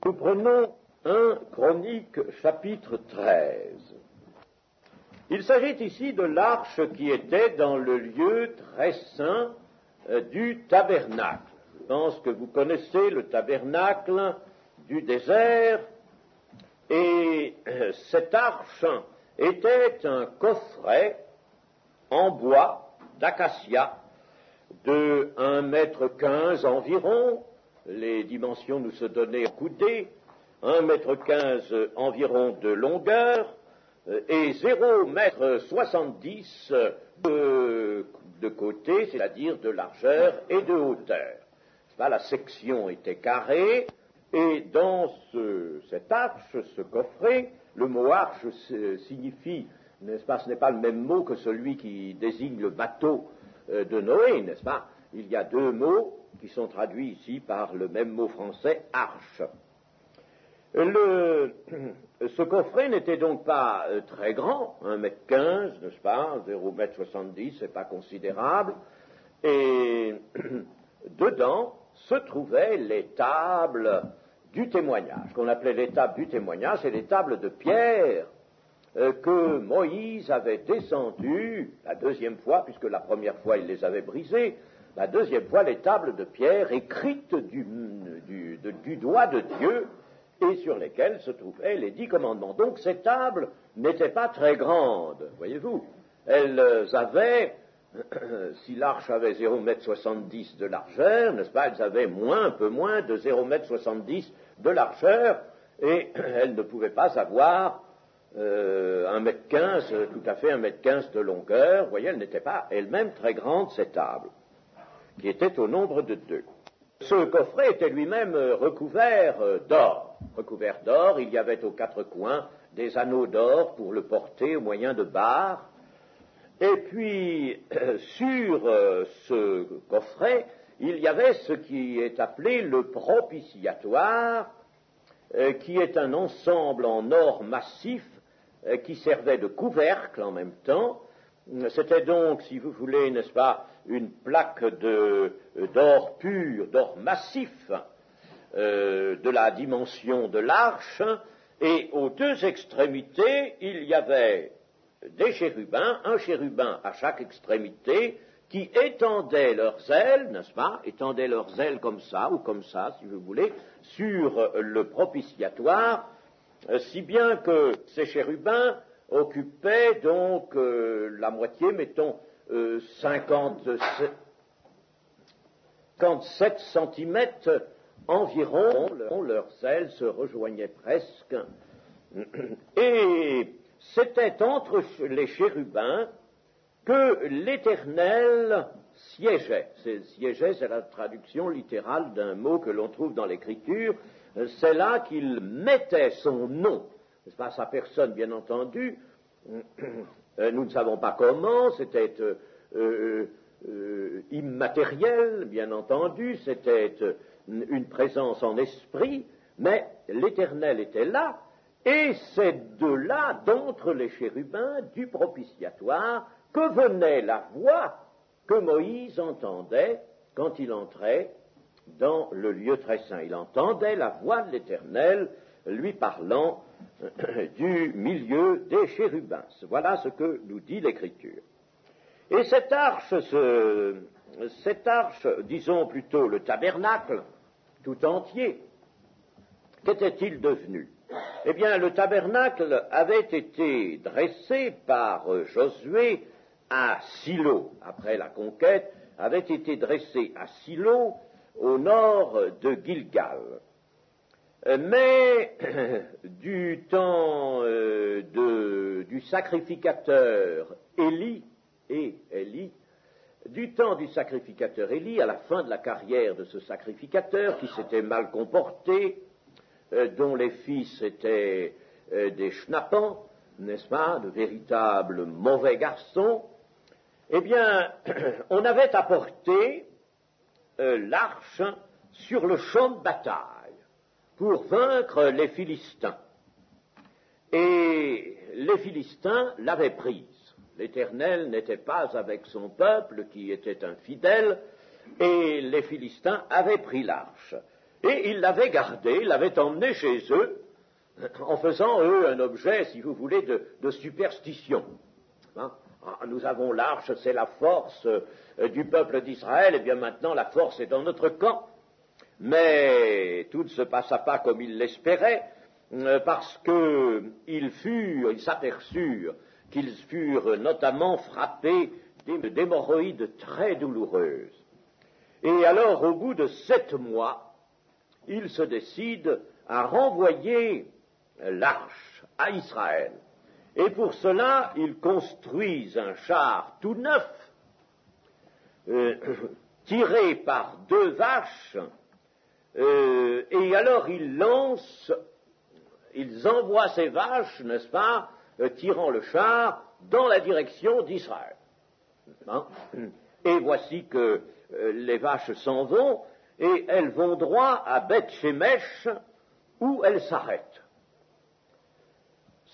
Nous prenons 1 Chroniques chapitre 13. Il s'agit ici de l'arche qui était dans le lieu très saint du tabernacle. Je pense que vous connaissez le tabernacle du désert, et cette arche était un coffret en bois d'acacia de 1,15 m environ, les dimensions nous se donnaient en coudées, 1,15 m environ de longueur et 0,70 m de côté, c'est-à-dire de largeur et de hauteur. La section était carrée, et dans cette arche, ce coffret, le mot arche signifie, n'est-ce pas, ce n'est pas le même mot que celui qui désigne le bateau de Noé, n'est-ce pas? Il y a 2 mots qui sont traduits ici par le même mot français, arche. Ce coffret n'était donc pas très grand, 1,15 m, n'est-ce pas, 0,70 m, c'est pas considérable, et dedans se trouvaient les tables du témoignage, qu'on appelait les tables du témoignage, et les tables de pierre que Moïse avait descendues la 2e fois, puisque la première fois il les avait brisées, la 2e fois les tables de pierre écrites du doigt de Dieu, et sur lesquelles se trouvaient les 10 commandements. Donc ces tables n'étaient pas très grandes, voyez-vous. Elles avaient, si l'arche avait 0,70 m de largeur, n'est-ce pas, elles avaient un peu moins de 0,70 m de largeur, et elles ne pouvaient pas avoir 1,15 m, tout à fait 1,15 m de longueur. Vous voyez, elles n'étaient pas elles-mêmes très grandes, ces tables, qui étaient au nombre de 2. Ce coffret était lui-même recouvert d'or. Recouvert d'or, il y avait aux 4 coins des anneaux d'or pour le porter au moyen de barres. Et puis, sur ce coffret, il y avait ce qui est appelé le propitiatoire, qui est un ensemble en or massif qui servait de couvercle en même temps. C'était donc, si vous voulez, n'est-ce pas, une plaque d'or pur, d'or massif, de la dimension de l'arche, et aux 2 extrémités, il y avait des chérubins, un chérubin à chaque extrémité, qui étendaient leurs ailes, n'est-ce pas, étendaient leurs ailes comme ça, ou comme ça, si vous voulez, sur le propitiatoire, si bien que ces chérubins occupaient donc la moitié, mettons, 57 cm environ, leurs ailes se rejoignaient presque, et c'était entre les chérubins que l'Éternel siégeait. Siégeait, c'est la traduction littérale d'un mot que l'on trouve dans l'Écriture. C'est là qu'il mettait son nom, n'est-ce pas, sa personne, bien entendu. Nous ne savons pas comment, c'était immatériel, bien entendu, c'était une présence en esprit, mais l'Éternel était là, et c'est de là, d'entre les chérubins, du propitiatoire, que venait la voix que Moïse entendait quand il entrait dans le lieu très saint. Il entendait la voix de l'Éternel lui parlant du milieu des chérubins. Voilà ce que nous dit l'Écriture. Et cette arche, disons plutôt le tabernacle tout entier, qu'était-il devenu? Eh bien, le tabernacle avait été dressé par Josué à Silo, après la conquête, avait été dressé à Silo, au nord de Gilgal. Mais du temps du sacrificateur Élie, du temps du sacrificateur Élie, à la fin de la carrière de ce sacrificateur qui s'était mal comporté, dont les fils étaient des schnappants, n'est-ce pas, de véritables mauvais garçons, eh bien, on avait apporté l'arche sur le champ de bataille pour vaincre les Philistins. Et les Philistins l'avaient prise. L'Éternel n'était pas avec son peuple qui était infidèle, et les Philistins avaient pris l'arche. Et ils l'avaient gardé, ils l'avaient emmené chez eux, en faisant, eux, un objet, si vous voulez, de superstition. Hein? Nous avons l'arche, c'est la force du peuple d'Israël, et bien maintenant la force est dans notre camp. Mais tout ne se passa pas comme ils l'espéraient, parce qu'ils s'aperçurent qu'ils furent notamment frappés d'hémorroïdes très douloureuses. Et alors, au bout de 7 mois, ils se décident à renvoyer l'arche à Israël. Et pour cela, ils construisent un char tout neuf, tiré par 2 vaches, et alors ils envoient ces vaches, n'est-ce pas, tirant le char dans la direction d'Israël. Hein? Et voici que les vaches s'en vont, et elles vont droit à Beth-Shemesh, où elles s'arrêtent.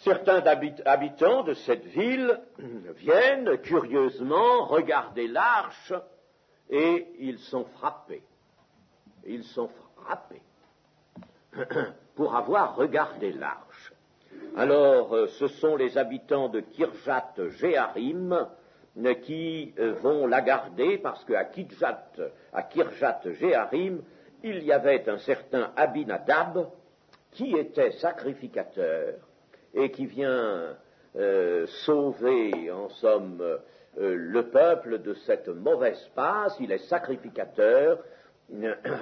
Certains habitants de cette ville viennent curieusement regarder l'arche, et ils sont frappés. Ils sont frappés pour avoir regardé l'arche. Alors, ce sont les habitants de Kirjat Jéarim qui vont la garder, parce qu'à Kirjat Jéarim, il y avait un certain Abinadab qui était sacrificateur et qui vient sauver, en somme, le peuple de cette mauvaise passe. Il est sacrificateur,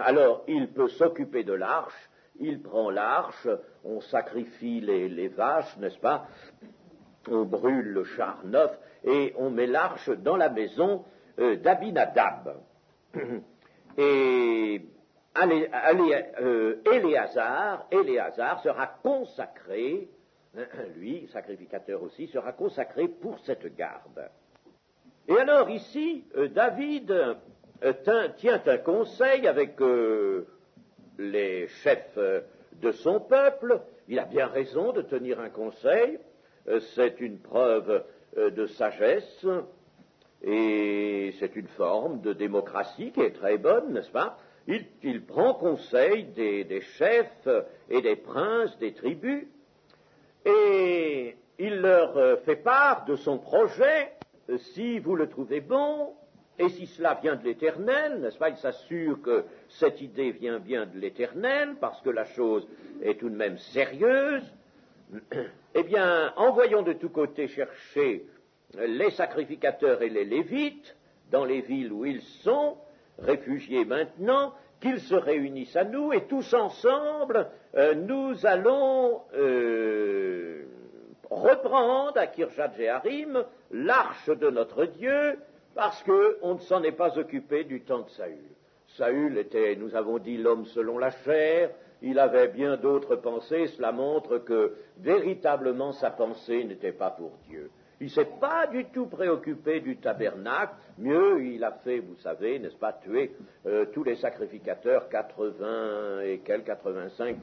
alors il peut s'occuper de l'arche, il prend l'arche, on sacrifie les vaches, n'est-ce pas, on brûle le char neuf, et on met l'arche dans la maison d'Abinadab. Et Éléazar sera consacré, lui, sacrificateur aussi, sera consacré pour cette garde. Et alors ici, David tient un conseil avec les chefs de son peuple. Il a bien raison de tenir un conseil, c'est une preuve de sagesse, et c'est une forme de démocratie qui est très bonne, n'est-ce pas? Il prend conseil des chefs et des princes des tribus, et il leur fait part de son projet, si vous le trouvez bon, et si cela vient de l'Éternel, n'est-ce pas? Il s'assure que cette idée vient bien de l'Éternel, parce que la chose est tout de même sérieuse. Eh bien, envoyons de tous côtés chercher les sacrificateurs et les Lévites dans les villes où ils sont, réfugiés maintenant, qu'ils se réunissent à nous, et tous ensemble, nous allons reprendre à Kirjat Jéarim l'arche de notre Dieu, parce qu'on ne s'en est pas occupé du temps de Saül. Saül était, nous avons dit, l'homme selon la chair, il avait bien d'autres pensées, cela montre que véritablement sa pensée n'était pas pour Dieu. Il ne s'est pas du tout préoccupé du tabernacle, mieux il a fait, vous savez, n'est-ce pas, tuer tous les sacrificateurs, 80 et quelques, 85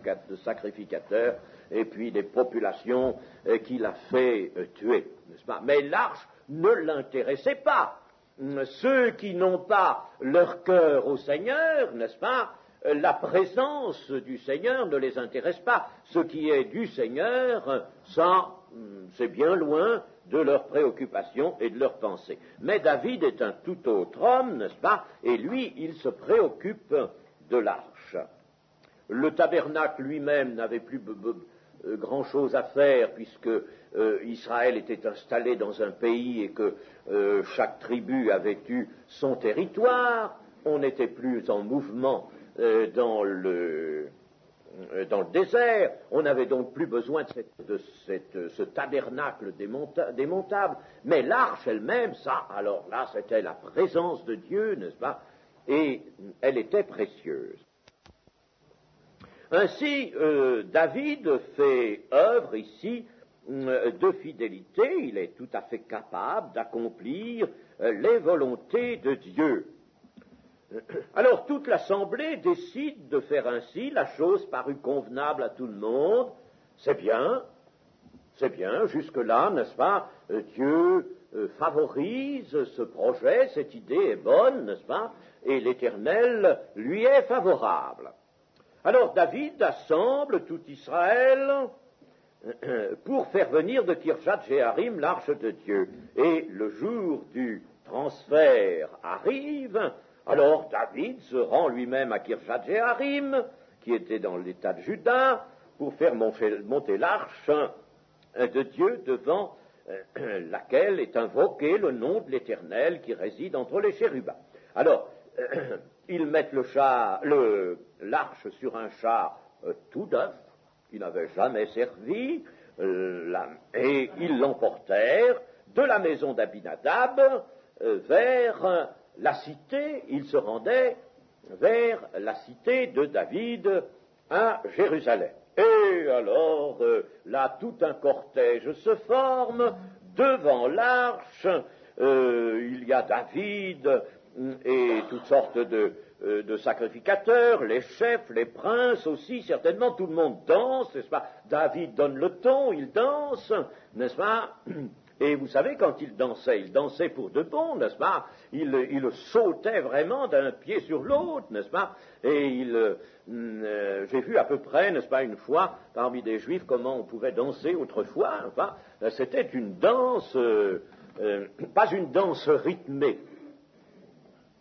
sacrificateurs, et puis des populations qu'il a fait tuer, n'est-ce pas. Mais l'arche ne l'intéressait pas. Ceux qui n'ont pas leur cœur au Seigneur, n'est-ce pas, la présence du Seigneur ne les intéresse pas. Ce qui est du Seigneur, ça, c'est bien loin de leurs préoccupations et de leurs pensées. Mais David est un tout autre homme, n'est-ce pas, et lui, il se préoccupe de l'arche. Le tabernacle lui-même n'avait plus grand-chose à faire, puisque Israël était installé dans un pays et que chaque tribu avait eu son territoire. On n'était plus en mouvement dans le désert. On n'avait donc plus besoin de ce tabernacle démontable. Mais l'arche elle-même, ça, alors là, c'était la présence de Dieu, n'est-ce pas? Et elle était précieuse. Ainsi, David fait œuvre ici de fidélité. Il est tout à fait capable d'accomplir les volontés de Dieu. Alors toute l'assemblée décide de faire ainsi. La chose parut convenable à tout le monde. C'est bien, jusque-là, n'est-ce pas? Dieu favorise ce projet, cette idée est bonne, n'est-ce pas? Et l'Éternel lui est favorable. Alors David assemble tout Israël pour faire venir de Kirjat-Jéarim l'arche de Dieu. Et le jour du transfert arrive, alors David se rend lui-même à Kirjat-Jéarim, qui était dans l'état de Juda, pour faire monter l'arche de Dieu devant laquelle est invoqué le nom de l'Éternel qui réside entre les chérubins. Alors, ils mettent l'arche sur un char tout neuf, qui n'avait jamais servi, et ils l'emportèrent de la maison d'Abinadab vers la cité, ils se rendaient vers la cité de David à Jérusalem. Et alors, là, tout un cortège se forme devant l'arche, il y a David et toutes sortes de sacrificateurs, les chefs, les princes aussi, certainement, tout le monde danse, n'est-ce pas? David donne le ton, il danse, n'est-ce pas? Et vous savez, quand il dansait pour de bon, n'est-ce pas? Il sautait vraiment d'un pied sur l'autre, n'est-ce pas? Et j'ai vu à peu près, n'est-ce pas, une fois, parmi des Juifs, comment on pouvait danser autrefois, enfin, c'était une danse, pas une danse rythmée.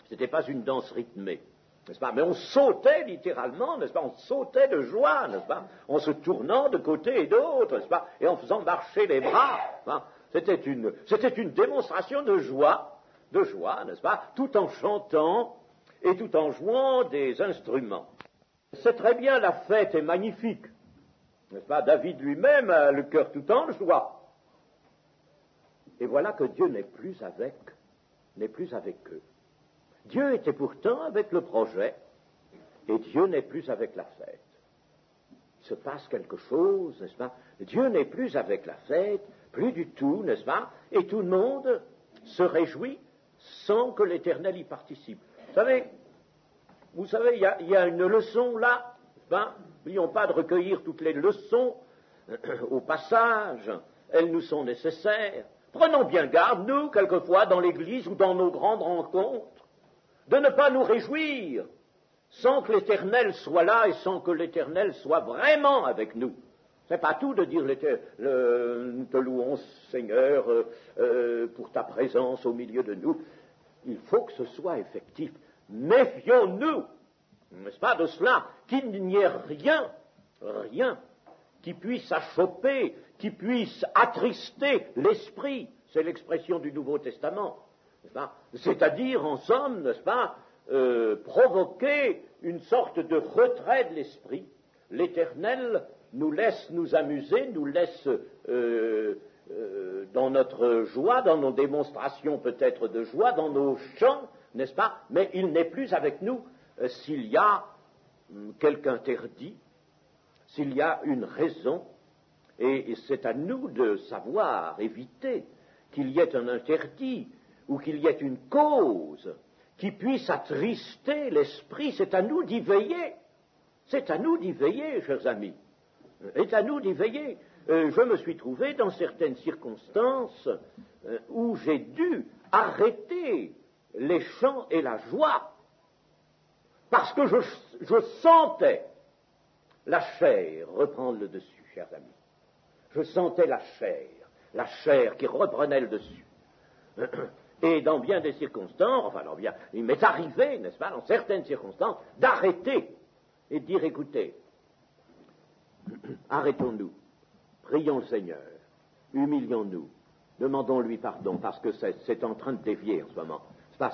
C'était pas une danse rythmée, n'est-ce pas? Mais on sautait littéralement, n'est-ce pas? On sautait de joie, n'est-ce pas? En se tournant de côté et d'autre, n'est-ce pas? Et en faisant marcher les bras, hein? C'était une démonstration de joie, n'est-ce pas? Tout en chantant et tout en jouant des instruments. C'est très bien, la fête est magnifique, n'est-ce pas? David lui-même a le cœur tout en joie. Et voilà que Dieu n'est plus avec eux. Dieu était pourtant avec le projet, et Dieu n'est plus avec la fête. Il se passe quelque chose, n'est-ce pas? Dieu n'est plus avec la fête, plus du tout, n'est-ce pas? Et tout le monde se réjouit sans que l'Éternel y participe. Vous savez, il y a une leçon là, n'oublions pas de recueillir toutes les leçons au passage, elles nous sont nécessaires. Prenons bien garde, nous, quelquefois, dans l'Église ou dans nos grandes rencontres, de ne pas nous réjouir sans que l'Éternel soit là et sans que l'Éternel soit vraiment avec nous. C'est pas tout de dire nous te louons, Seigneur, pour ta présence au milieu de nous. Il faut que ce soit effectif. Méfions-nous, n'est-ce pas, de cela, qu'il n'y ait rien qui puisse achoper, qui puisse attrister l'esprit. C'est l'expression du Nouveau Testament. C'est-à-dire, en somme, n'est-ce pas, provoquer une sorte de retrait de l'esprit. L'Éternel nous laisse nous amuser, nous laisse dans notre joie, dans nos démonstrations peut-être de joie, dans nos chants, n'est-ce pas, mais il n'est plus avec nous s'il y a quelque interdit, s'il y a une raison, et c'est à nous de savoir éviter qu'il y ait un interdit, ou qu'il y ait une cause qui puisse attrister l'esprit. C'est à nous d'y veiller. C'est à nous d'y veiller, chers amis. C'est à nous d'y veiller. Je me suis trouvé dans certaines circonstances où j'ai dû arrêter les chants et la joie parce que je sentais la chair reprendre le dessus, chers amis. Je sentais la chair qui reprenait le dessus. Et dans bien des circonstances, il m'est arrivé, n'est-ce pas, dans certaines circonstances, d'arrêter et de dire, écoutez, arrêtons-nous, prions le Seigneur, humilions-nous, demandons-lui pardon, parce que c'est en train de dévier en ce moment.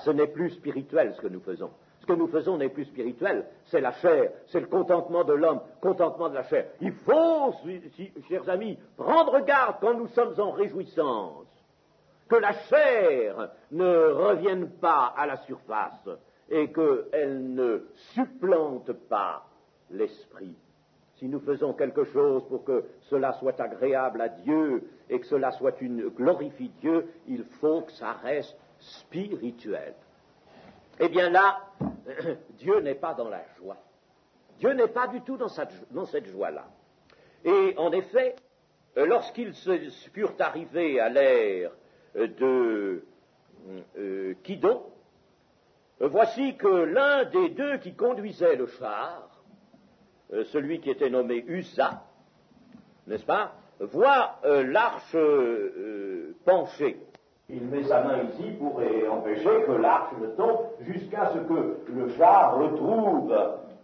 Ce n'est plus spirituel ce que nous faisons. Ce que nous faisons n'est plus spirituel, c'est la chair, c'est le contentement de l'homme, contentement de la chair. Il faut, chers amis, prendre garde quand nous sommes en réjouissance, que la chair ne revienne pas à la surface et qu'elle ne supplante pas l'esprit. Si nous faisons quelque chose pour que cela soit agréable à Dieu et que cela glorifie Dieu, il faut que ça reste spirituel. Eh bien là, Dieu n'est pas dans la joie. Dieu n'est pas du tout dans cette joie-là. Et en effet, lorsqu'ils furent arrivés à l'ère de Kidon, voici que l'un des deux qui conduisait le char celui qui était nommé Uza, n'est-ce pas, voit l'arche pencher. Il met sa main ici pour empêcher que l'arche ne tombe jusqu'à ce que le char retrouve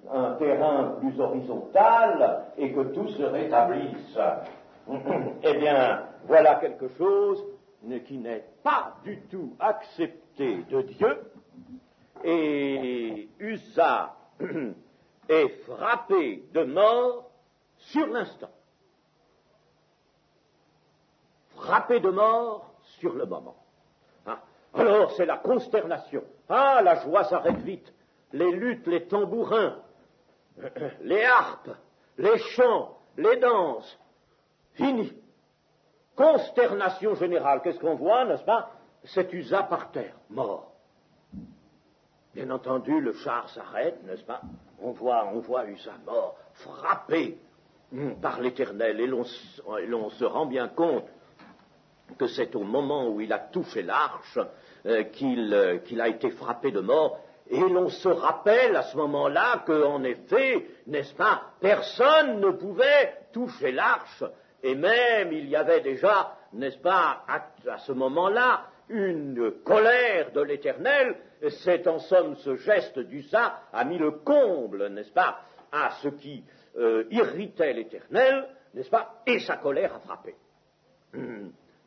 un terrain plus horizontal et que tout se rétablisse. Eh bien, voilà quelque chose qui n'est pas du tout accepté de Dieu, et Uza est frappé de mort sur l'instant. Frappé de mort sur le moment. Hein? Alors c'est la consternation. Ah, la joie s'arrête vite. Les luttes, les tambourins, les harpes, les chants, les danses, fini. Consternation générale. Qu'est-ce qu'on voit, n'est-ce pas? C'est Uza par terre, mort. Bien entendu, le char s'arrête, n'est-ce pas? On voit Uza mort, frappé par l'Éternel, et l'on se rend bien compte que c'est au moment où il a touché l'arche qu'il a été frappé de mort, et l'on se rappelle à ce moment-là qu'en effet, n'est-ce pas, personne ne pouvait toucher l'arche, et même il y avait déjà, n'est-ce pas, à ce moment-là, une colère de l'Éternel. C'est en somme ce geste d'Uza a mis le comble, n'est-ce pas, à ce qui irritait l'Éternel, n'est-ce pas, et sa colère a frappé.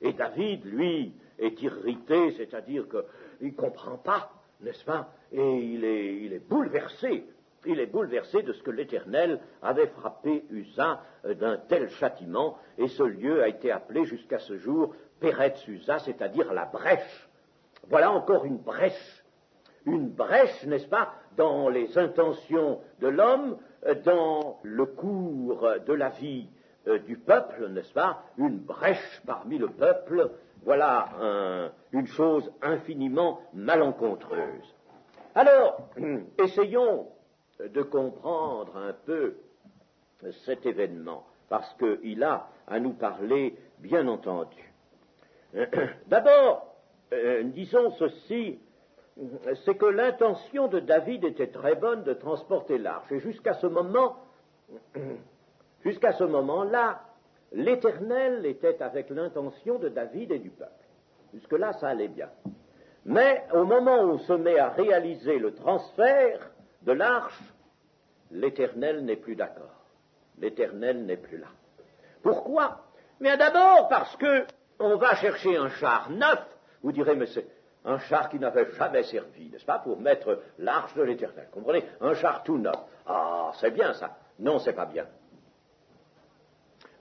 Et David, lui, est irrité, c'est-à-dire qu'il ne comprend pas, n'est-ce pas, et il est bouleversé. Il est bouleversé de ce que l'Éternel avait frappé Uza d'un tel châtiment, et ce lieu a été appelé jusqu'à ce jour Péretz Uza, c'est-à-dire la brèche. Voilà encore une brèche, n'est-ce pas, dans les intentions de l'homme, dans le cours de la vie du peuple, n'est-ce pas, une brèche parmi le peuple, voilà une chose infiniment malencontreuse. Alors, essayons de comprendre un peu cet événement, parce qu'il a à nous parler, bien entendu. D'abord, disons ceci, c'est que l'intention de David était très bonne de transporter l'arche, et jusqu'à ce moment-là, l'Éternel était avec l'intention de David et du peuple. Jusque-là, ça allait bien. Mais au moment où on se met à réaliser le transfert de l'arche, l'Éternel n'est plus d'accord. L'Éternel n'est plus là. Pourquoi? Mais d'abord parce que on va chercher un char neuf. Vous direz, mais c'est un char qui n'avait jamais servi, n'est-ce pas, pour mettre l'arche de l'Éternel. Comprenez? Un char tout neuf. Ah, c'est bien ça. Non, c'est pas bien.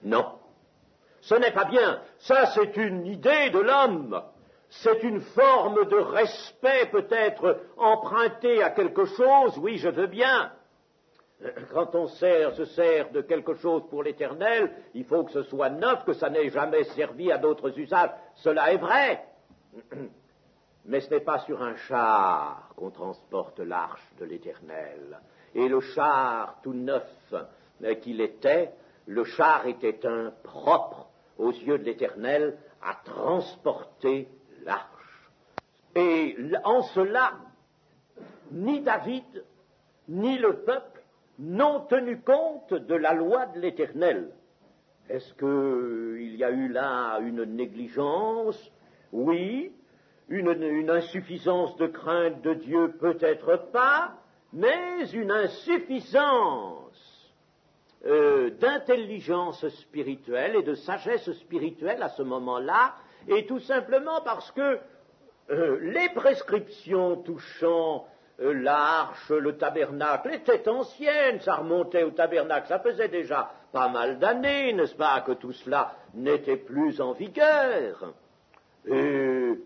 Non. Ce n'est pas bien. Ça, c'est une idée de l'homme. C'est une forme de respect peut-être empruntée à quelque chose, oui, je veux bien. Quand on se sert de quelque chose pour l'Éternel, il faut que ce soit neuf, que ça n'ait jamais servi à d'autres usages. Cela est vrai. Mais ce n'est pas sur un char qu'on transporte l'arche de l'Éternel. Et le char tout neuf qu'il était, le char était impropre aux yeux de l'Éternel à transporter l'arche. Et en cela, ni David, ni le peuple n'ont tenu compte de la loi de l'Éternel. Est-ce qu'il y a eu là une négligence? Oui. Une insuffisance de crainte de Dieu, peut-être pas, mais une insuffisance d'intelligence spirituelle et de sagesse spirituelle à ce moment-là, et tout simplement parce que les prescriptions touchant l'arche, le tabernacle, étaient anciennes, ça remontait au tabernacle, ça faisait déjà pas mal d'années, n'est-ce pas, que tout cela n'était plus en vigueur. Et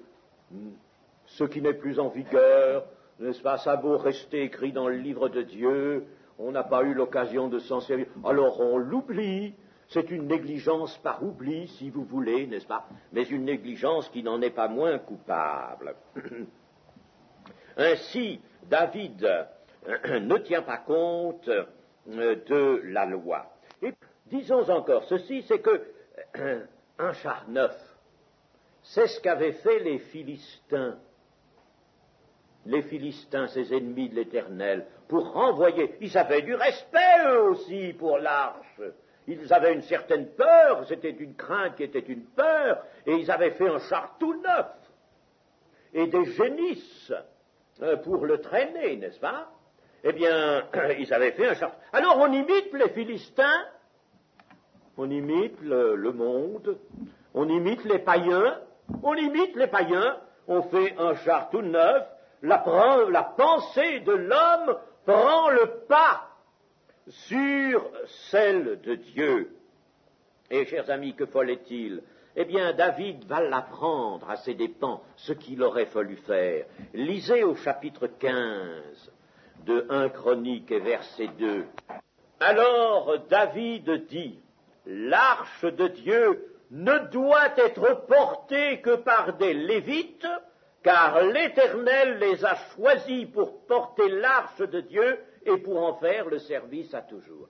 ce qui n'est plus en vigueur, n'est-ce pas, ça a beau rester écrit dans le livre de Dieu, on n'a pas eu l'occasion de s'en servir, alors on l'oublie. C'est une négligence par oubli, si vous voulez, n'est-ce pas, mais une négligence qui n'en est pas moins coupable. Ainsi, David ne tient pas compte de la loi. Et disons encore ceci, c'est que un char neuf, c'est ce qu'avaient fait les Philistins. Les Philistins, ces ennemis de l'Éternel, pour renvoyer. Ils avaient du respect, eux aussi, pour l'arche. Ils avaient une certaine peur, c'était une crainte qui était une peur, et ils avaient fait un char tout neuf, et des génisses pour le traîner, n'est-ce pas? Eh bien, ils avaient fait un char. Alors on imite les Philistins, on imite le monde, on imite les païens, on fait un char tout neuf, la pensée de l'homme prend le pas sur celle de Dieu. Et, chers amis, que fallait-il? Eh bien, David va l'apprendre à ses dépens, ce qu'il aurait fallu faire. Lisez au chapitre 15 de 1 Chronique et verset 2. Alors David dit, l'arche de Dieu ne doit être portée que par des Lévites, car l'Éternel les a choisis pour porter l'arche de Dieu et pour en faire le service à toujours.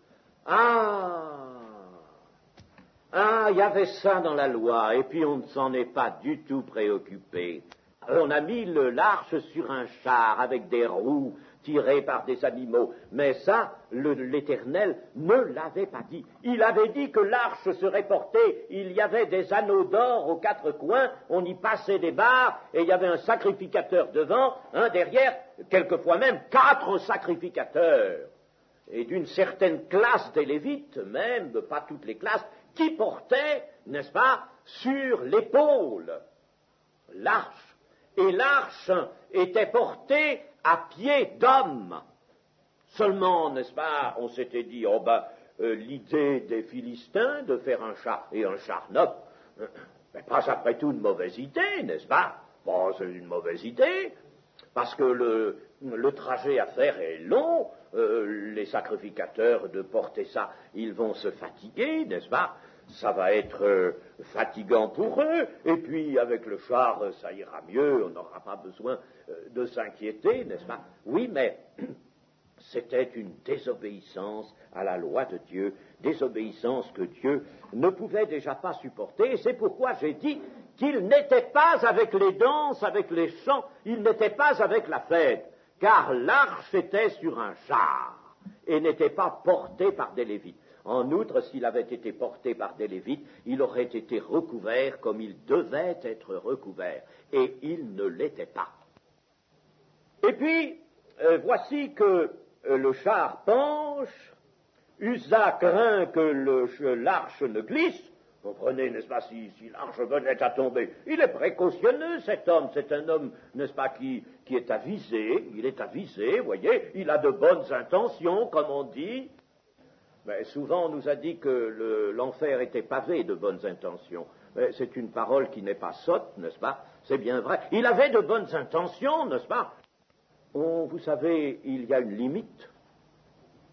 Il y avait ça dans la loi, et puis on ne s'en est pas du tout préoccupé. On a mis l'arche sur un char avec des roues tirées par des animaux, mais ça, l'Éternel ne l'avait pas dit. Il avait dit que l'arche serait portée, il y avait des anneaux d'or aux quatre coins, on y passait des barres, et il y avait un sacrificateur devant, un derrière, quelquefois même 4 sacrificateurs, et d'une certaine classe des Lévites, même, pas toutes les classes, qui portaient, n'est-ce pas, sur l'épaule l'arche. Et l'arche était portée à pied d'homme. Seulement, n'est-ce pas, on s'était dit, l'idée des Philistins de faire un char, et un char neuf, mais pas après tout une mauvaise idée, n'est-ce pas? Bon, c'est une mauvaise idée, parce que le trajet à faire est long, les sacrificateurs de porter ça, ils vont se fatiguer, n'est-ce pas? Ça va être fatigant pour eux, et puis avec le char, ça ira mieux, on n'aura pas besoin de s'inquiéter, n'est-ce pas? Oui, mais c'était une désobéissance à la loi de Dieu, désobéissance que Dieu ne pouvait déjà pas supporter, et c'est pourquoi j'ai dit qu'il n'était pas avec les danses, avec les chants, il n'était pas avec la fête, car l'arche était sur un char, et n'était pas portée par des Lévites. En outre, s'il avait été porté par des Lévites, il aurait été recouvert comme il devait être recouvert, et il ne l'était pas. Et puis, voici que le char penche, Uza craint que l'arche ne glisse. Comprenez, n'est-ce pas, si l'arche venait à tomber. Il est précautionneux, cet homme, c'est un homme, n'est-ce pas, qui est avisé, il est avisé, voyez, il a de bonnes intentions, comme on dit. Mais souvent, on nous a dit que l'enfer était pavé de bonnes intentions. Mais c'est une parole qui n'est pas sotte, n'est-ce pas? C'est bien vrai. Il avait de bonnes intentions, n'est-ce pas? Vous savez, il y a une limite.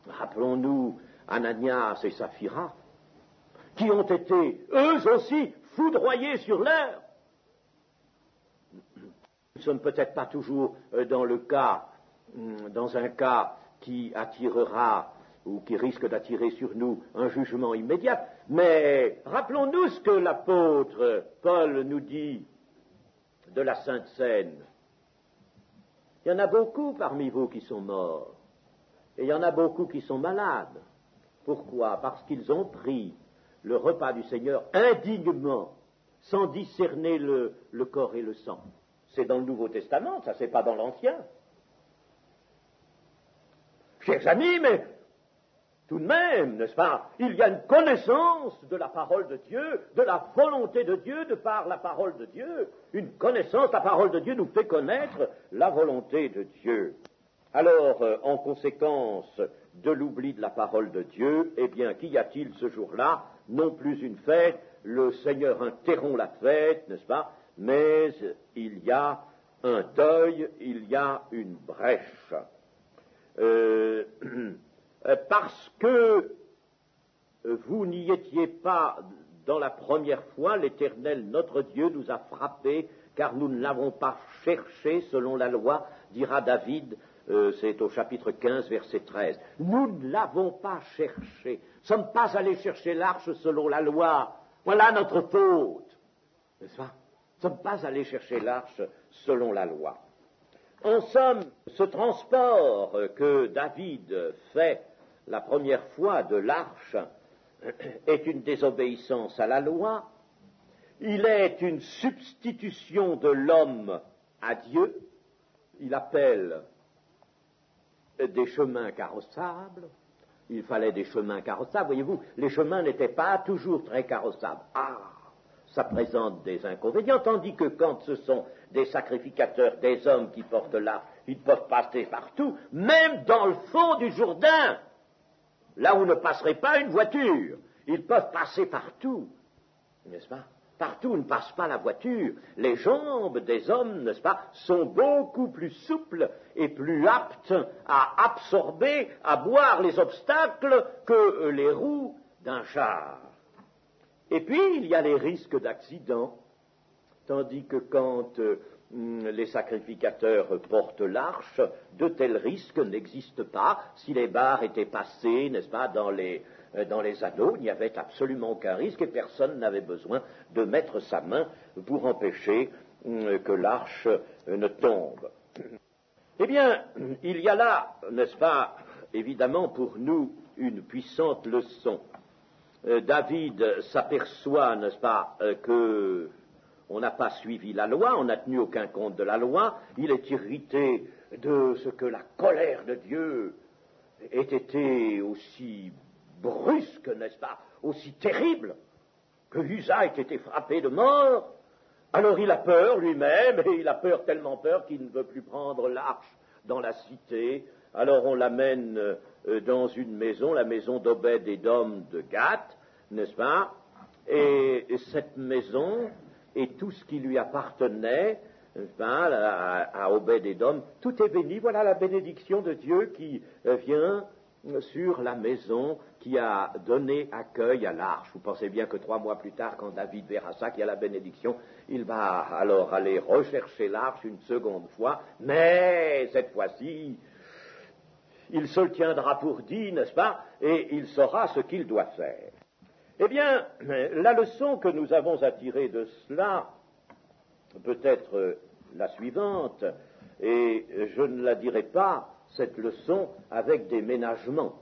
Rappelons-nous Ananias et Saphira, qui ont été, eux aussi, foudroyés sur l'heure. Nous ne sommes peut-être pas toujours dans un cas qui attirera ou qui risque d'attirer sur nous un jugement immédiat. Mais rappelons-nous ce que l'apôtre Paul nous dit de la Sainte Seine. Il y en a beaucoup parmi vous qui sont morts, et il y en a beaucoup qui sont malades. Pourquoi? Parce qu'ils ont pris le repas du Seigneur indignement, sans discerner le corps et le sang. C'est dans le Nouveau Testament, ça c'est pas dans l'Ancien. Chers amis, mais tout de même, n'est-ce pas, il y a une connaissance de la parole de Dieu, de la volonté de Dieu, de par la parole de Dieu. Une connaissance, la parole de Dieu nous fait connaître la volonté de Dieu. Alors, en conséquence de l'oubli de la parole de Dieu, eh bien, qu'y a-t-il ce jour-là? Non plus une fête, le Seigneur interrompt la fête, n'est-ce pas, mais il y a un deuil, il y a une brèche. Parce que vous n'y étiez pas dans la première fois, l'Éternel, notre Dieu, nous a frappés, car nous ne l'avons pas cherché selon la loi, dira David, c'est au chapitre 15, verset 13. Nous ne l'avons pas cherché, nous ne sommes pas allés chercher l'arche selon la loi, voilà notre faute, n'est-ce pas? Nous ne sommes pas allés chercher l'arche selon la loi. En somme, ce transport que David fait la première fois de l'arche est une désobéissance à la loi, il est une substitution de l'homme à Dieu, il appelle des chemins carrossables, il fallait des chemins carrossables, voyez-vous, les chemins n'étaient pas toujours très carrossables. Ça présente des inconvénients, tandis que quand ce sont des sacrificateurs, des hommes qui portent l'arche, ils peuvent passer partout, même dans le fond du Jourdain, là où ne passerait pas une voiture. Ils peuvent passer partout, n'est-ce pas? Partout où ne passe pas la voiture. Les jambes des hommes, n'est-ce pas, sont beaucoup plus souples et plus aptes à absorber, à boire les obstacles que les roues d'un char. Et puis, il y a les risques d'accident, tandis que quand les sacrificateurs portent l'arche, de tels risques n'existent pas. Si les barres étaient passées, n'est-ce pas, dans les anneaux, il n'y avait absolument aucun risque et personne n'avait besoin de mettre sa main pour empêcher que l'arche ne tombe. Eh bien, il y a là, n'est-ce pas, évidemment pour nous, une puissante leçon. David s'aperçoit, n'est-ce pas, que on n'a pas suivi la loi, on n'a tenu aucun compte de la loi, il est irrité de ce que la colère de Dieu ait été aussi brusque, n'est-ce pas, aussi terrible, que Uza ait été frappé de mort. Alors il a peur lui-même, et il a peur, tellement peur, qu'il ne veut plus prendre l'arche dans la cité. Alors on l'amène dans une maison, la maison d'Obed-Édom de Gath, n'est-ce pas, et cette maison et tout ce qui lui appartenait, n'est-ce pas, à Obed-Édom, tout est béni. Voilà la bénédiction de Dieu qui vient sur la maison qui a donné accueil à l'arche. Vous pensez bien que 3 mois plus tard, quand David verra ça, qu'il y a la bénédiction, il va alors aller rechercher l'arche une seconde fois, mais cette fois-ci, il se le tiendra pour dit, n'est-ce pas, et il saura ce qu'il doit faire. Eh bien, la leçon que nous avons à tirer de cela peut être la suivante, et je ne la dirai pas, cette leçon, avec des ménagements.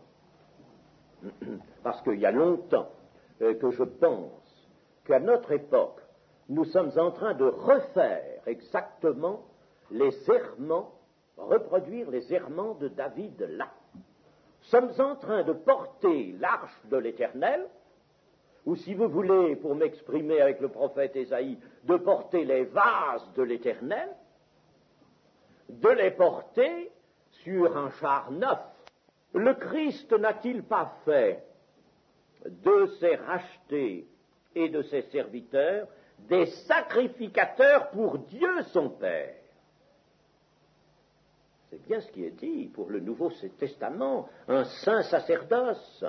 Parce qu'il y a longtemps que je pense qu'à notre époque, nous sommes en train de refaire exactement les errements, reproduire les errements de David là. Nous sommes en train de porter l'arche de l'Éternel, ou si vous voulez, pour m'exprimer avec le prophète Ésaïe, de porter les vases de l'Éternel, de les porter sur un char neuf. Le Christ n'a-t-il pas fait de ses rachetés et de ses serviteurs des sacrificateurs pour Dieu son Père? C'est bien ce qui est dit pour le Nouveau Testament, un saint sacerdoce,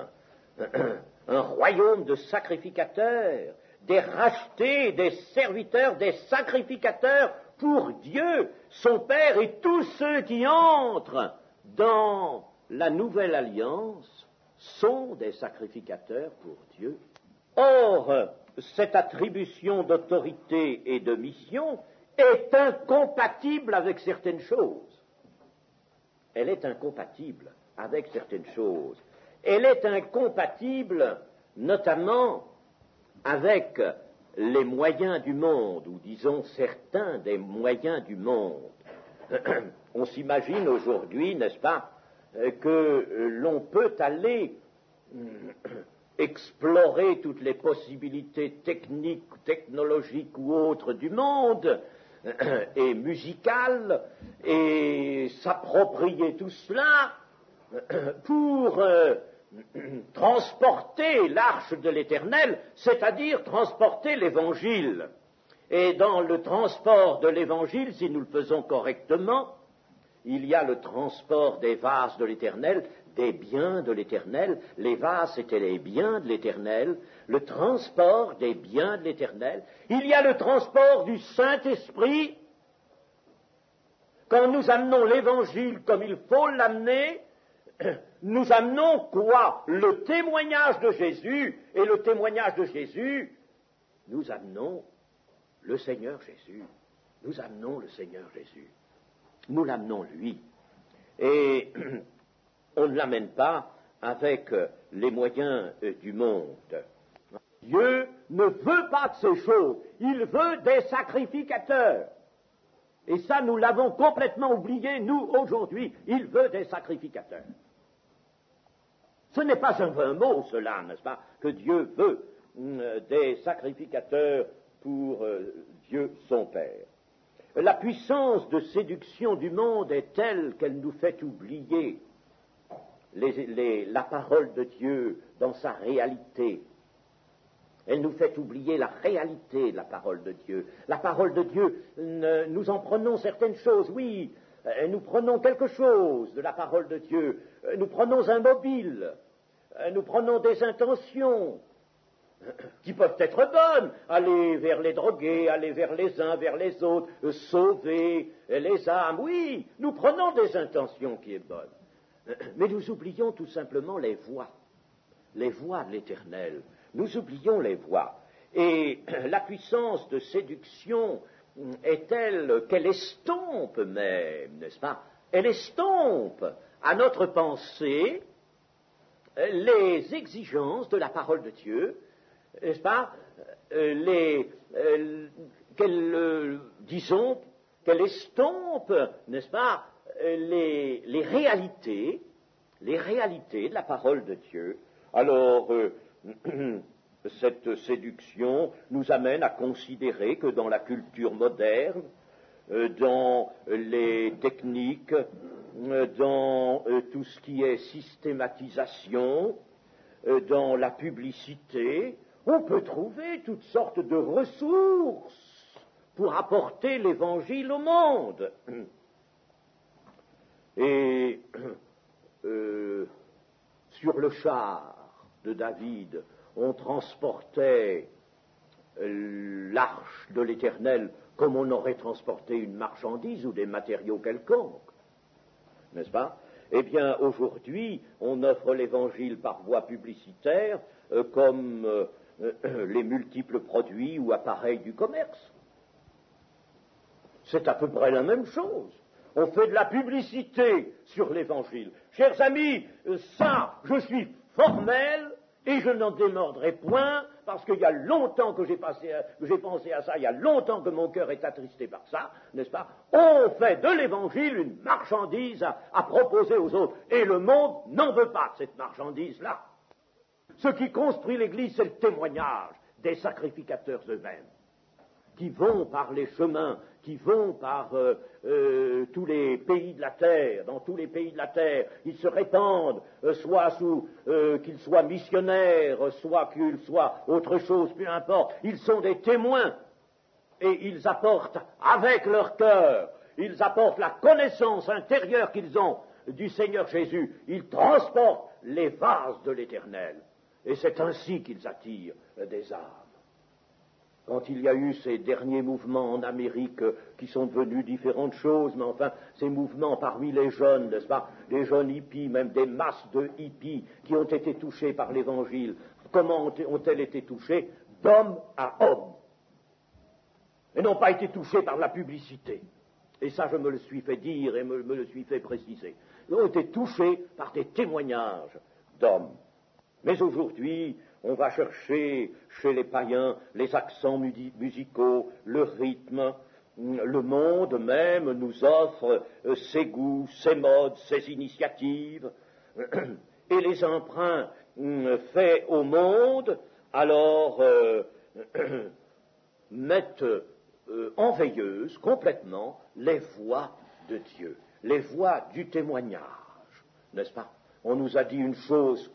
un royaume de sacrificateurs, des rachetés, des serviteurs, des sacrificateurs pour Dieu, son Père, et tous ceux qui entrent dans la nouvelle alliance sont des sacrificateurs pour Dieu. Or, cette attribution d'autorité et de mission est incompatible avec certaines choses. Elle est incompatible avec certaines choses. Elle est incompatible notamment avec les moyens du monde, ou disons certains des moyens du monde. On s'imagine aujourd'hui, n'est-ce pas, que l'on peut aller explorer toutes les possibilités techniques, technologiques ou autres du monde, et musicales, et s'approprier tout cela pour transporter l'arche de l'Éternel, c'est-à-dire transporter l'Évangile. Et dans le transport de l'Évangile, si nous le faisons correctement, il y a le transport des vases de l'Éternel, des biens de l'Éternel. Les vases, c'était les biens de l'Éternel. Le transport des biens de l'Éternel. Il y a le transport du Saint-Esprit. Quand nous amenons l'Évangile comme il faut l'amener, nous amenons quoi? Le témoignage de Jésus. Et le témoignage de Jésus, nous amenons le Seigneur Jésus. Nous amenons le Seigneur Jésus. nous l'amenons lui. Et on ne l'amène pas avec les moyens du monde. Dieu ne veut pas de ces choses, il veut des sacrificateurs. Et ça, nous l'avons complètement oublié, nous, aujourd'hui, il veut des sacrificateurs. Ce n'est pas un vain mot, cela, n'est-ce pas, que Dieu veut des sacrificateurs pour Dieu son Père. La puissance de séduction du monde est telle qu'elle nous fait oublier la parole de Dieu dans sa réalité. Elle nous fait oublier la réalité de la parole de Dieu. La parole de Dieu, nous en prenons certaines choses, oui, nous prenons quelque chose de la parole de Dieu, nous prenons un mobile, nous prenons des intentions qui peuvent être bonnes, aller vers les drogués, aller vers les uns, vers les autres, sauver les âmes, oui, nous prenons des intentions qui sont bonnes, mais nous oublions tout simplement les voies de l'Éternel. Nous oublions les voies. Et la puissance de séduction est telle qu'elle estompe même, n'est-ce pas? Elle estompe à notre pensée les exigences de la parole de Dieu, n'est-ce pas? Qu'elle estompe, n'est-ce pas? Les réalités de la parole de Dieu. Alors, cette séduction nous amène à considérer que dans la culture moderne, dans les techniques, dans tout ce qui est systématisation, dans la publicité, on peut trouver toutes sortes de ressources pour apporter l'Évangile au monde. Et sur le char de David, on transportait l'arche de l'Éternel comme on aurait transporté une marchandise ou des matériaux quelconques, n'est-ce pas? Eh bien, aujourd'hui, on offre l'Évangile par voie publicitaire comme les multiples produits ou appareils du commerce. C'est à peu près la même chose. On fait de la publicité sur l'Évangile. Chers amis, ça, je suis formel et je n'en démordrai point parce qu'il y a longtemps que j'ai pensé à ça, il y a longtemps que mon cœur est attristé par ça, n'est-ce pas? On fait de l'Évangile une marchandise à proposer aux autres et le monde n'en veut pas de cette marchandise-là. Ce qui construit l'Église, c'est le témoignage des sacrificateurs eux-mêmes, qui vont par les chemins, qui vont par tous les pays de la terre, dans tous les pays de la terre, ils se répandent, soit qu'ils soient missionnaires, soit qu'ils soient autre chose, peu importe, ils sont des témoins, et ils apportent avec leur cœur, ils apportent la connaissance intérieure qu'ils ont du Seigneur Jésus, ils transportent les vases de l'Éternel, et c'est ainsi qu'ils attirent des âmes. Quand il y a eu ces derniers mouvements en Amérique qui sont devenus différentes choses, mais enfin, ces mouvements parmi les jeunes, n'est-ce pas, les jeunes hippies, même des masses de hippies qui ont été touchés par l'Évangile, comment ont-elles été touchées? D'homme à homme. Et n'ont pas été touchés par la publicité. Et ça, je me le suis fait dire et me le suis fait préciser. Ils ont été touchés par des témoignages d'hommes. Mais aujourd'hui, on va chercher chez les païens les accents musicaux, le rythme. Le monde même nous offre ses goûts, ses modes, ses initiatives. Et les emprunts faits au monde, alors, mettent en veilleuse complètement les voix de Dieu, les voix du témoignage, n'est-ce pas? On nous a dit une chose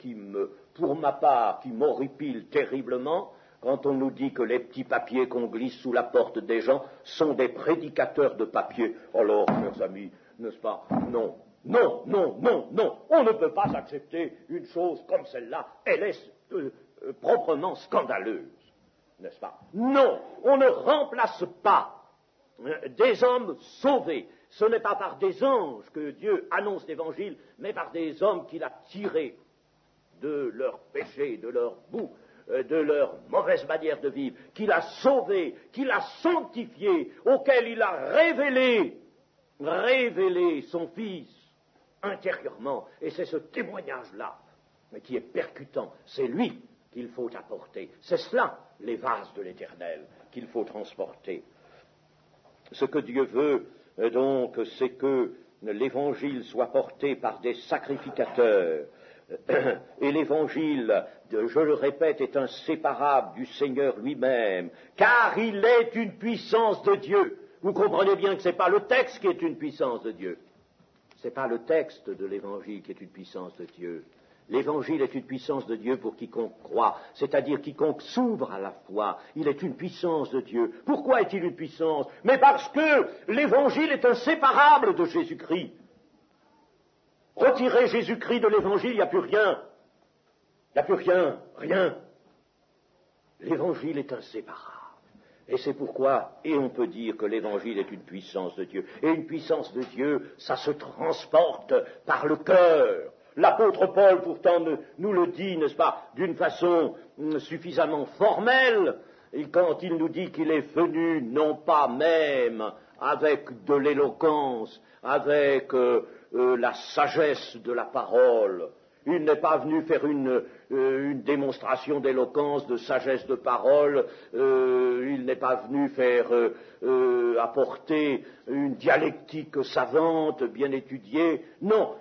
pour ma part, qui m'horripile terriblement, quand on nous dit que les petits papiers qu'on glisse sous la porte des gens sont des prédicateurs de papier. Alors, chers amis, n'est-ce pas? Non, non, non, non, non. On ne peut pas accepter une chose comme celle-là. Elle est proprement scandaleuse, n'est-ce pas? Non, on ne remplace pas des hommes sauvés. Ce n'est pas par des anges que Dieu annonce l'Évangile, mais par des hommes qu'il a tirés de leur péché, de leur boue, de leur mauvaise manière de vivre, qu'il a sauvés, qu'il a sanctifiés, auxquels il a révélé révéler son Fils intérieurement, et c'est ce témoignage-là qui est percutant, c'est lui qu'il faut apporter, c'est cela, les vases de l'Éternel, qu'il faut transporter. Ce que Dieu veut, donc, c'est que l'Évangile soit porté par des sacrificateurs, et l'Évangile, je le répète, est inséparable du Seigneur lui-même, car il est une puissance de Dieu. Vous comprenez bien que ce n'est pas le texte qui est une puissance de Dieu. Ce n'est pas le texte de l'Évangile qui est une puissance de Dieu. L'Évangile est une puissance de Dieu pour quiconque croit, c'est-à-dire quiconque s'ouvre à la foi. Il est une puissance de Dieu. Pourquoi est-il une puissance? Mais parce que l'Évangile est inséparable de Jésus-Christ. Retirez Jésus-Christ de l'Évangile, il n'y a plus rien. Il n'y a plus rien, rien. L'Évangile est inséparable. Et c'est pourquoi, et on peut dire que l'Évangile est une puissance de Dieu. Et une puissance de Dieu, ça se transporte par le cœur. L'apôtre Paul, pourtant, nous le dit, n'est-ce pas, d'une façon suffisamment formelle, et quand il nous dit qu'il est venu, non pas même avec de l'éloquence, avec la sagesse de la parole. Il n'est pas venu faire une démonstration d'éloquence, de sagesse de parole, il n'est pas venu faire apporter une dialectique savante, bien étudiée. Non,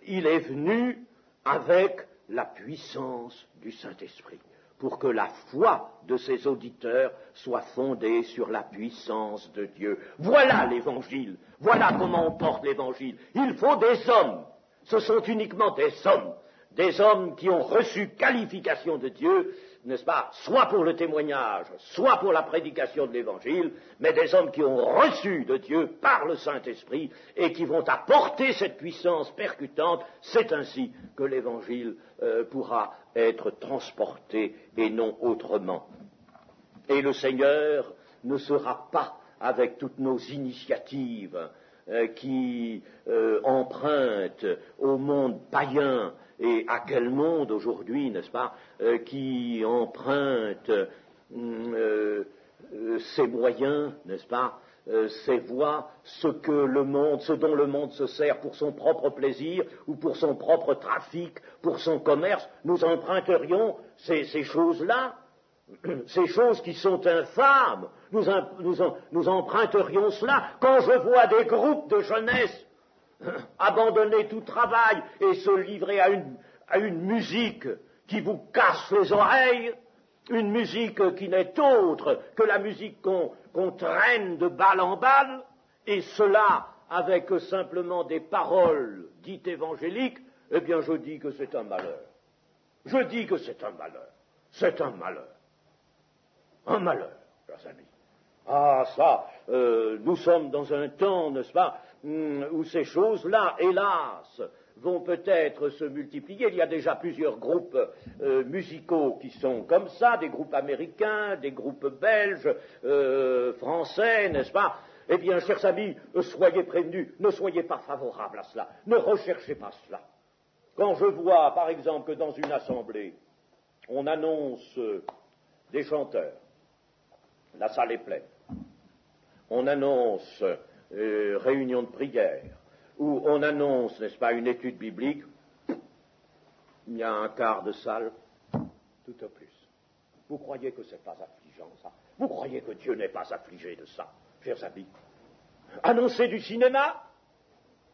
il est venu avec la puissance du Saint-Esprit, pour que la foi de ses auditeurs soit fondée sur la puissance de Dieu. Voilà l'Évangile, voilà comment on porte l'Évangile. Il faut des hommes, ce sont uniquement des hommes qui ont reçu qualification de Dieu, n'est-ce pas, soit pour le témoignage, soit pour la prédication de l'Évangile, mais des hommes qui ont reçu de Dieu par le Saint-Esprit et qui vont apporter cette puissance percutante. C'est ainsi que l'Évangile pourra être transporté et non autrement. Et le Seigneur ne sera pas avec toutes nos initiatives qui empruntent au monde païen. Et à quel monde aujourd'hui, n'est-ce pas, qui emprunte ses moyens, n'est-ce pas, ses voies, ce dont le monde se sert pour son propre plaisir ou pour son propre trafic, pour son commerce. Nous emprunterions ces choses-là, ces choses qui sont infâmes. Nous emprunterions cela. Quand je vois des groupes de jeunesse abandonner tout travail et se livrer à une musique qui vous casse les oreilles, une musique qui n'est autre que la musique qu'on traîne de balle en balle, et cela avec simplement des paroles dites évangéliques, eh bien je dis que c'est un malheur. Je dis que c'est un malheur. C'est un malheur. Un malheur, chers amis. Ah, ça, nous sommes dans un temps, n'est-ce pas, où ces choses-là, hélas, vont peut-être se multiplier. Il y a déjà plusieurs groupes musicaux qui sont comme ça, des groupes américains, des groupes belges, français, n'est-ce pas? Eh bien, chers amis, soyez prévenus, ne soyez pas favorables à cela, ne recherchez pas cela. Quand je vois, par exemple, que dans une assemblée, on annonce des chanteurs, la salle est pleine, on annonce réunion de prière, où on annonce, n'est-ce pas, une étude biblique, il y a un quart de salle, tout au plus. Vous croyez que c'est pas affligeant, ça? Vous croyez que Dieu n'est pas affligé de ça, chers amis? Annoncer du cinéma,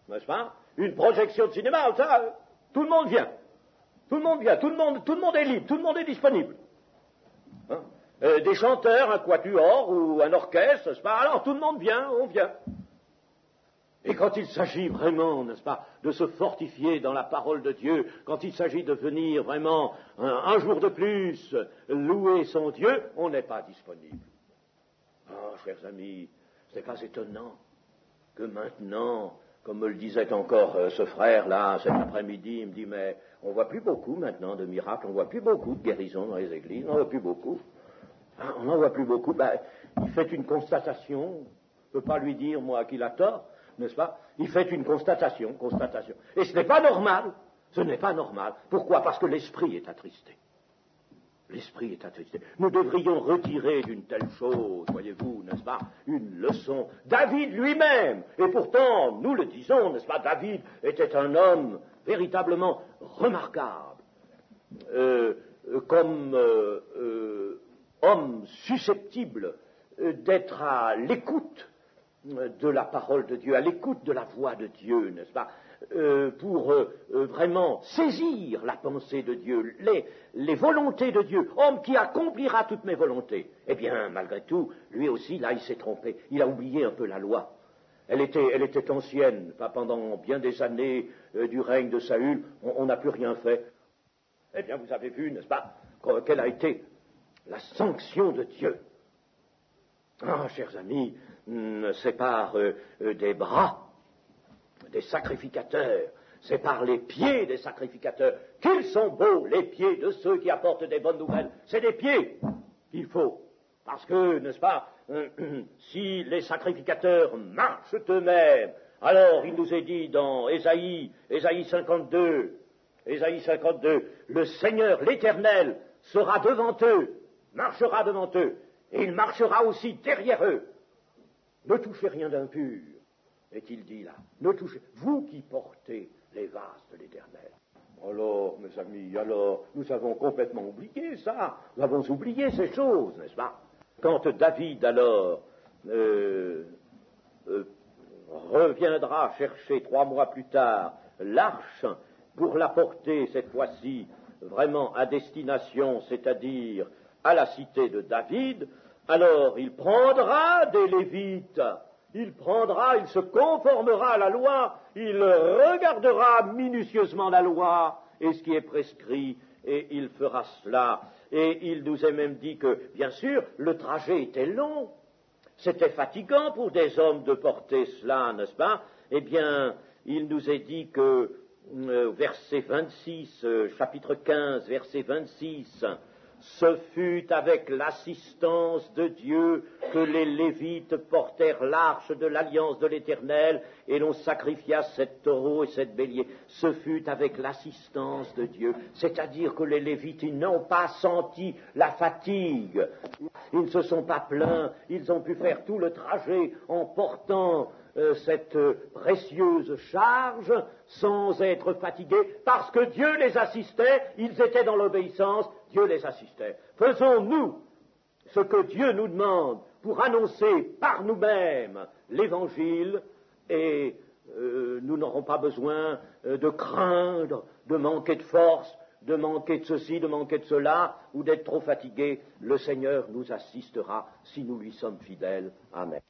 n'est-ce pas? Une projection de cinéma, ça, tout le monde vient. Tout le monde vient, tout le monde est libre, tout le monde est disponible. Hein? Des chanteurs, un quatuor ou un orchestre, n'est-ce pas? Alors tout le monde vient, on vient. Et quand il s'agit vraiment, n'est-ce pas, de se fortifier dans la parole de Dieu, quand il s'agit de venir vraiment un jour de plus louer son Dieu, on n'est pas disponible. Oh, chers amis, ce n'est pas étonnant que maintenant, comme me le disait encore ce frère-là cet après-midi, il me dit, mais on ne voit plus beaucoup maintenant de miracles, on ne voit plus beaucoup de guérisons dans les églises, on n'en voit plus beaucoup. Hein, on n'en voit plus beaucoup. Ben, il fait une constatation, on ne peut pas lui dire, moi, qu'il a tort, n'est-ce pas? Il fait une constatation. Et ce n'est pas normal. Ce n'est pas normal. Pourquoi? Parce que l'esprit est attristé. L'esprit est attristé. Nous devrions retirer d'une telle chose, voyez-vous, n'est-ce pas, une leçon. David lui-même, et pourtant, nous le disons, n'est-ce pas, David était un homme véritablement remarquable, comme homme susceptible d'être à l'écoute de la parole de Dieu, à l'écoute de la voix de Dieu, n'est-ce pas, pour vraiment saisir la pensée de Dieu, les volontés de Dieu, homme qui accomplira toutes mes volontés. Eh bien, malgré tout, lui aussi, là, il s'est trompé, il a oublié un peu la loi. Elle était ancienne, pas pendant bien des années du règne de Saül, on n'a plus rien fait. Eh bien, vous avez vu, n'est-ce pas, quelle a été la sanction de Dieu. Ah, chers amis, c'est par des bras des sacrificateurs, c'est par les pieds des sacrificateurs qu'ils sont beaux, les pieds de ceux qui apportent des bonnes nouvelles. C'est des pieds qu'il faut, parce que, n'est-ce pas, si les sacrificateurs marchent eux-mêmes, alors il nous est dit dans Ésaïe 52, le Seigneur, l'Éternel, sera devant eux, marchera devant eux, et il marchera aussi derrière eux. Ne touchez rien d'impur, est-il dit là. Ne touchez, vous qui portez les vases de l'Éternel. Alors, mes amis, nous avons complètement oublié ça. Nous avons oublié ces choses, n'est-ce pas? Quand David, alors, reviendra chercher 3 mois plus tard l'arche pour la porter, cette fois-ci, vraiment à destination, c'est-à-dire à la cité de David, alors il prendra des Lévites, il se conformera à la loi, il regardera minutieusement la loi et ce qui est prescrit, et il fera cela. Et il nous est même dit que, bien sûr, le trajet était long, c'était fatigant pour des hommes de porter cela, n'est-ce pas? Eh bien, il nous est dit que, verset 26, chapitre 15, verset 26, ce fut avec l'assistance de Dieu que les Lévites portèrent l'arche de l'alliance de l'Éternel et l'on sacrifia 7 taureaux et 7 béliers. Ce fut avec l'assistance de Dieu, c'est-à-dire que les Lévites, ils n'ont pas senti la fatigue, ils ne se sont pas plaints, ils ont pu faire tout le trajet en portant cette précieuse charge sans être fatigués, parce que Dieu les assistait, ils étaient dans l'obéissance, Dieu les assistait. Faisons-nous ce que Dieu nous demande pour annoncer par nous-mêmes l'Évangile, et nous n'aurons pas besoin de craindre, de manquer de force, de manquer de ceci, de manquer de cela, ou d'être trop fatigués. Le Seigneur nous assistera si nous lui sommes fidèles. Amen.